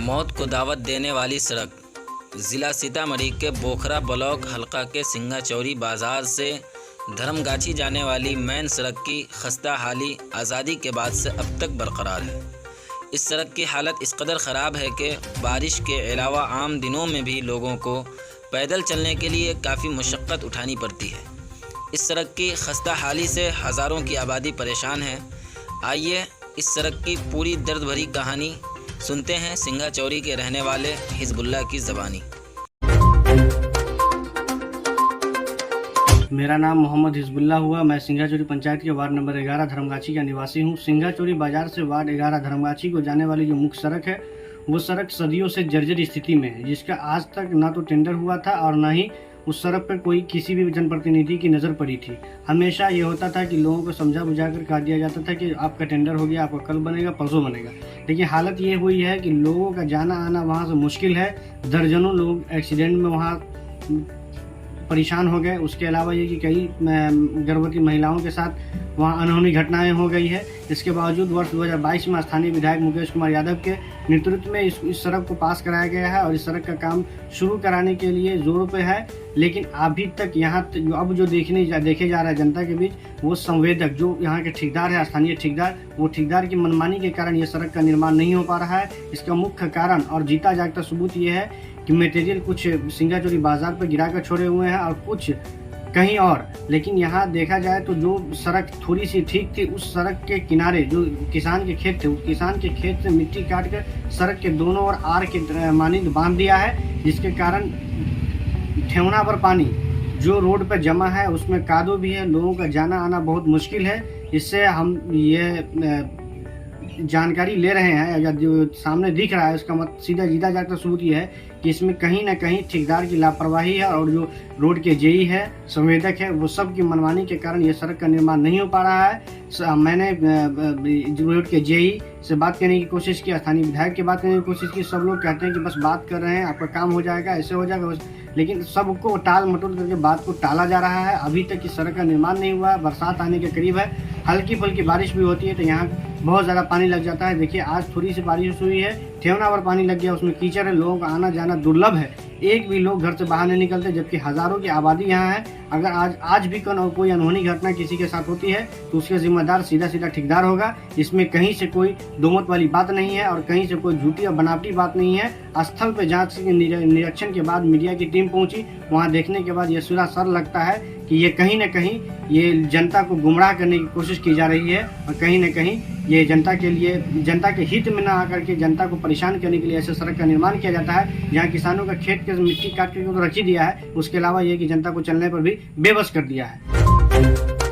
मौत को दावत देने वाली सड़क। ज़िला सीतामढ़ी के बोखरा ब्लॉक हल्का के सिंगाचौरी बाज़ार से धर्मगाछी जाने वाली मेन सड़क की खस्ता हाली आज़ादी के बाद से अब तक बरकरार है। इस सड़क की हालत इस कदर ख़राब है कि बारिश के अलावा आम दिनों में भी लोगों को पैदल चलने के लिए काफ़ी मशक्क़त उठानी पड़ती है। इस सड़क की खस्ता हाली से हज़ारों की आबादी परेशान है। आइए इस सड़क की पूरी दर्द भरी कहानी सुनते हैं सिंगाचौरी के रहने वाले हिजबुल्लाह की ज़बानी। मेरा नाम मोहम्मद हिजबुल्लाह हुआ। मैं सिंगाचौरी पंचायत के वार्ड नंबर 11 धर्मगाछी का निवासी हूँ। सिंगाचौरी बाजार से वार्ड 11 धर्मगाछी को जाने वाली जो मुख्य सड़क है वो सड़क सदियों से जर्जर स्थिति में है, जिसका आज तक ना तो टेंडर हुआ था और ना ही उस सड़क पर कोई किसी भी जनप्रतिनिधि की नज़र पड़ी थी। हमेशा ये होता था कि लोगों को समझा बुझा कर कह दिया जाता था कि आपका टेंडर हो गया, आपका कल बनेगा, परसों बनेगा। लेकिन हालत ये हुई है कि लोगों का जाना आना वहाँ से मुश्किल है। दर्जनों लोग एक्सीडेंट में वहाँ परेशान हो गए। उसके अलावा ये कि कई गर्भवती महिलाओं के साथ वहाँ अनहोनी घटनाएं हो गई है। इसके बावजूद वर्ष 2022 में स्थानीय विधायक मुकेश कुमार यादव के नेतृत्व में इस सड़क को पास कराया गया है और इस सड़क का काम शुरू कराने के लिए जोरों पे है। लेकिन अभी तक यहाँ अब जो देखे जा रहा है जनता के बीच, वो संवेदक जो यहाँ के ठेकेदार है, स्थानीय ठेकेदार, वो ठेकेदार की मनमानी के कारण ये सड़क का निर्माण नहीं हो पा रहा है। इसका मुख्य कारण और जीता जागता सबूत ये है कि मटेरियल कुछ सिंगाचौरी बाजार पर गिरा कर छोड़े हुए हैं और कुछ कहीं और। लेकिन यहाँ देखा जाए तो जो सड़क थोड़ी सी ठीक थी, उस सड़क के किनारे जो किसान के खेत थे, उस किसान के खेत से मिट्टी काट कर सड़क के दोनों ओर आर के मानिंद बांध दिया है, जिसके कारण ठेवना पर पानी जो रोड पर जमा है उसमें कादो भी है। लोगों का जाना आना बहुत मुश्किल है। इससे हम ये जानकारी ले रहे हैं या जो सामने दिख रहा है उसका मत सीधा जीता जाता सबूत ये है कि इसमें कहीं ना कहीं ठेकेदार की लापरवाही है और जो रोड के जेई है, संवेदक है, वो सब की मनमानी के कारण ये सड़क का निर्माण नहीं हो पा रहा है। मैंने रोड के जेई से बात करने की कोशिश की, स्थानीय विधायक की बात करने की कोशिश की। सब लोग कहते हैं कि बस बात कर रहे हैं, आपका काम हो जाएगा, ऐसे हो जाएगा, लेकिन सबको टाल मटोल करके बात को टाला जा रहा है। अभी तक इस सड़क का निर्माण नहीं हुआ है। बरसात आने के करीब है, हल्की फुल्की बारिश भी होती है तो यहाँ बहुत ज़्यादा पानी लग जाता है। देखिए आज थोड़ी सी बारिश हुई है, ठेवना पर पानी लग गया, उसमें कीचड़ है, लोगों का आना जाना दुर्लभ है। एक भी लोग घर से बाहर नहीं निकलते, जबकि हज़ारों की आबादी यहाँ है। अगर आज भी कोई अनहोनी घटना किसी के साथ होती है तो उसका जिम्मेदार सीधा ठेकेदार होगा। इसमें कहीं से कोई दोमत वाली बात नहीं है और कहीं से कोई झूठी और बनावटी बात नहीं है। स्थल पर जांच के निरीक्षण के बाद मीडिया की टीम पहुंची, वहां देखने के बाद यह सर लगता है कि ये कहीं न कहीं ये जनता को गुमराह करने की कोशिश की जा रही है और कहीं न कहीं ये जनता के हित में न आकर के जनता को परेशान करने के लिए ऐसे सड़क का निर्माण किया जाता है, जहाँ किसानों का खेत के मिट्टी काट के तो रख ही दिया है, उसके अलावा ये कि जनता को चलने पर भी बेबस कर दिया है।